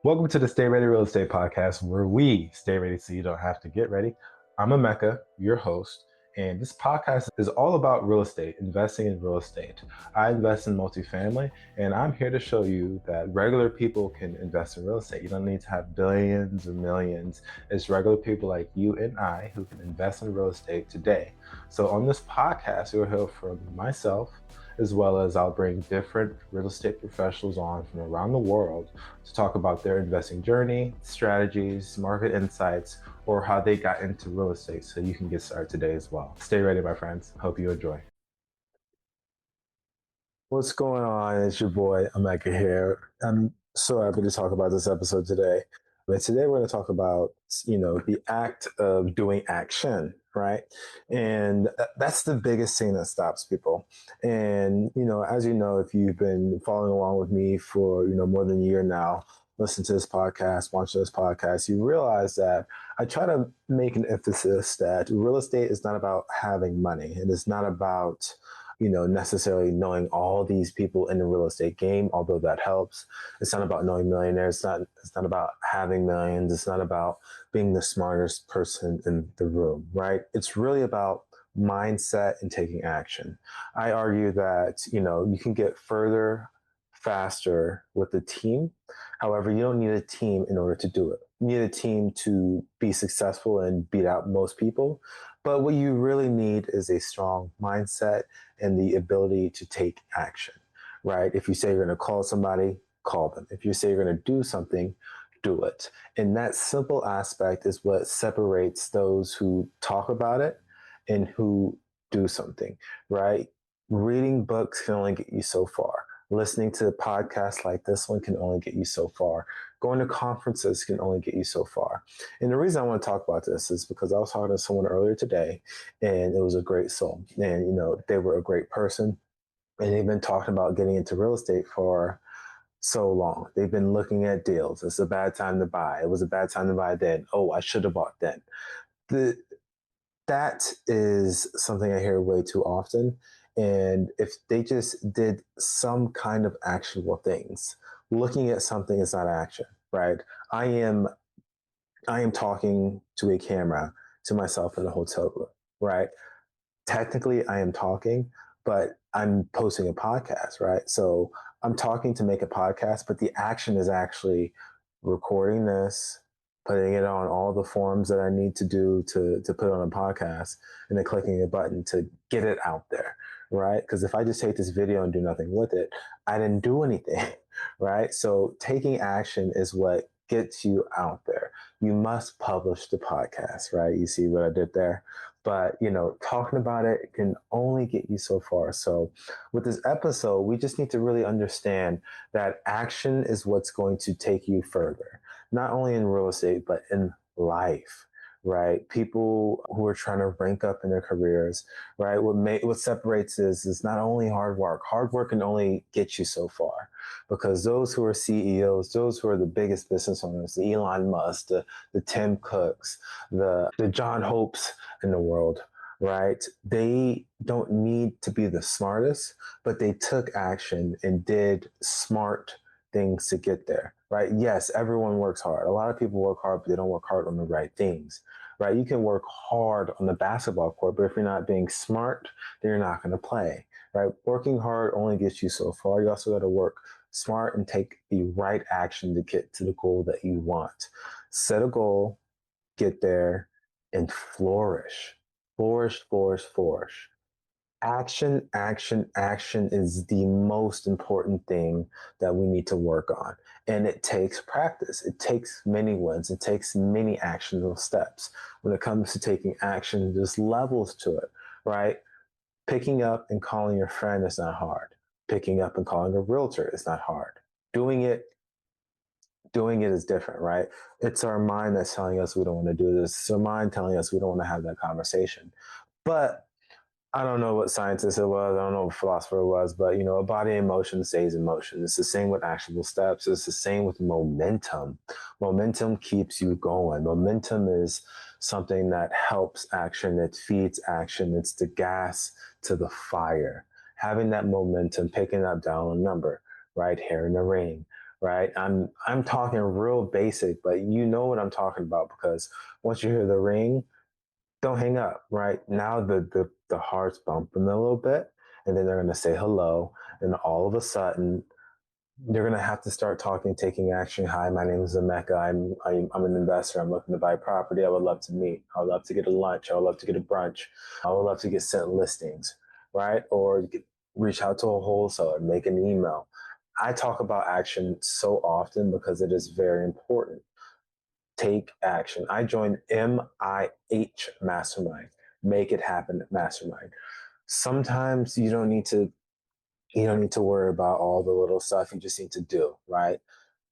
Welcome to the Stay Ready Real Estate Podcast, where we stay ready so you don't have to get ready. I'm Emeka, your host, and this podcast is all about real estate, investing in real estate. I invest in multifamily, and I'm here to show you that regular people can invest in real estate. You don't need to have billions or millions. It's regular people like you and I who can invest in real estate today. So on this podcast, you'll hear from myself, as well as I'll bring different real estate professionals on from around the world to talk about their investing journey, strategies, market insights, or how they got into real estate so you can get started today as well. Stay ready, my friends. Hope you enjoy. What's going on? It's your boy, Emeka here. I'm so happy to talk about this episode today. But today we're going to talk about, the act of doing action, right? And that's the biggest thing that stops people. And, as you know, if you've been following along with me for, more than a year now, listen to this podcast, watch this podcast, you realize that I try to make an emphasis that real estate is not about having money. It is not about necessarily knowing all these people in the real estate game, although that helps. It's not about knowing millionaires. It's not about having millions. It's not about being the smartest person in the room, right? It's really about mindset and taking action. I argue that, you can get further faster with a team. However, you don't need a team in order to do it. You need a team to be successful and beat out most people. But what you really need is a strong mindset and the ability to take action, right? If you say you're going to call somebody, call them. If you say you're going to do something, do it. And that simple aspect is what separates those who talk about it and who do something, right? Reading books can only get you so far. Listening to podcasts like this one can only get you so far. Going to conferences can only get you so far. And the reason I want to talk about this is because I was talking to someone earlier today, and it was a great soul. And, they were a great person, and they've been talking about getting into real estate for so long. They've been looking at deals. It's a bad time to buy. It was a bad time to buy then. Oh, I should have bought then. The that is something I hear way too often. And if they just did some kind of actionable things, looking at something is not action, right? I am I am talking to a camera to myself in a hotel room, right? Technically I am talking, but I'm posting a podcast, right? So I'm talking to make a podcast, but the action is actually recording this, putting it on all the forms that I need to do to put on a podcast, and then clicking a button to get it out there, right? Because if I just take this video and do nothing with it, I didn't do anything, right? So taking action is what gets you out there. You must publish the podcast, right? You see what I did there? But, talking about it can only get you so far. So with this episode, we just need to really understand that action is what's going to take you further, not only in real estate, but in life, right? People who are trying to rank up in their careers, right? What separates is not only hard work. Hard work can only get you so far, because those who are CEOs, those who are the biggest business owners, the Elon Musk, the Tim Cooks, the John Hopes in the world, right? They don't need to be the smartest, but they took action and did smart things to get there, right? Yes, everyone works hard. A lot of people work hard, but they don't work hard on the right things, right? You can work hard on the basketball court, but if you're not being smart, then you're not going to play, right? Working hard only gets you so far. You also got to work smart and take the right action to get to the goal that you want. Set a goal, get there, and flourish. Flourish, flourish, flourish. Action, action, action is the most important thing that we need to work on. And it takes practice. It takes many wins. It takes many actionable steps. When it comes to taking action, there's levels to it, right? Picking up and calling your friend is not hard. Picking up and calling a realtor is not hard. Doing it doing it is different, right? It's our mind that's telling us we don't want to do this. It's our mind telling us we don't want to have that conversation. But I don't know what scientist it was. I don't know what philosopher it was, but a body in motion stays in motion. It's the same with actionable steps. It's the same with momentum. Momentum keeps you going. Momentum is something that helps action. It feeds action. It's the gas to the fire. Having that momentum, picking up down a number, right? Hair in the ring, right? I'm talking real basic, but you know what I'm talking about because once you hear the ring, don't hang up, right? Now the heart's bumping a little bit, and then they're gonna say hello, and all of a sudden they're gonna have to start talking, taking action. Hi, my name is Emeka. I'm an investor. I'm looking to buy property. I would love to meet. I would love to get a lunch. I would love to get a brunch. I would love to get sent listings, right? Or reach out to a wholesaler, make an email. I talk about action so often because it is very important. Take action. I joined MIH Mastermind, Make It Happen Mastermind. Sometimes you don't need to worry about all the little stuff. You just need to do, right?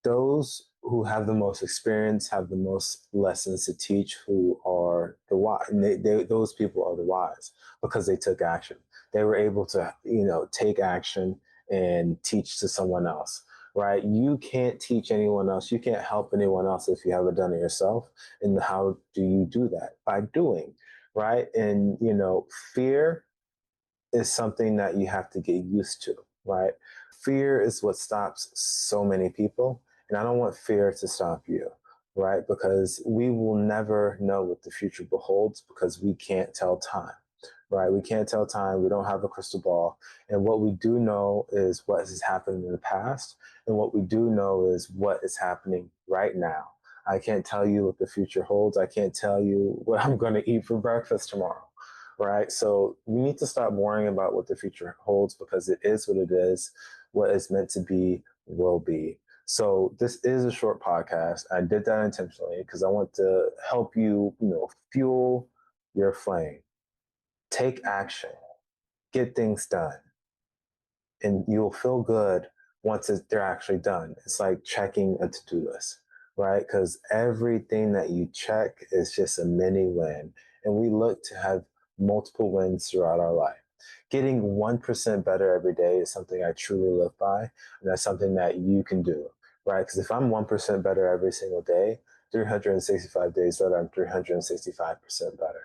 Those who have the most experience have the most lessons to teach, who are the wise. And those people are the wise because they took action. They were able to, take action and teach to someone else, right? You can't teach anyone else. You can't help anyone else if you haven't done it yourself. And how do you do that? By doing, right? And, fear is something that you have to get used to, right? Fear is what stops so many people. And I don't want fear to stop you, right? Because we will never know what the future beholds because we can't tell time, right? We can't tell time. We don't have a crystal ball. And what we do know is what has happened in the past. And what we do know is what is happening right now. I can't tell you what the future holds. I can't tell you what I'm going to eat for breakfast tomorrow, right? So we need to stop worrying about what the future holds because it is what it is. What is meant to be will be. So this is a short podcast. I did that intentionally because I want to help you, fuel your flame. Take action, get things done, and you'll feel good once they're actually done. It's like checking a to-do list, right? Because everything that you check is just a mini win, and we look to have multiple wins throughout our life. Getting 1% better every day is something I truly live by, and that's something that you can do, right? Because if I'm 1% better every single day, 365 days later, I'm 365% better.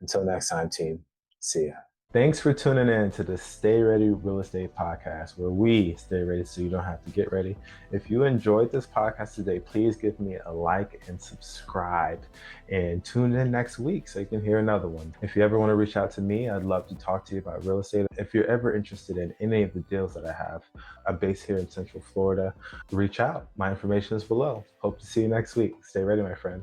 Until next time, team, see ya. Thanks for tuning in to the Stay Ready Real Estate Podcast, where we stay ready so you don't have to get ready. If you enjoyed this podcast today, please give me a like and subscribe, and tune in next week so you can hear another one. If you ever want to reach out to me, I'd love to talk to you about real estate. If you're ever interested in any of the deals that I have, I'm based here in Central Florida, reach out. My information is below. Hope to see you next week. Stay ready, my friend.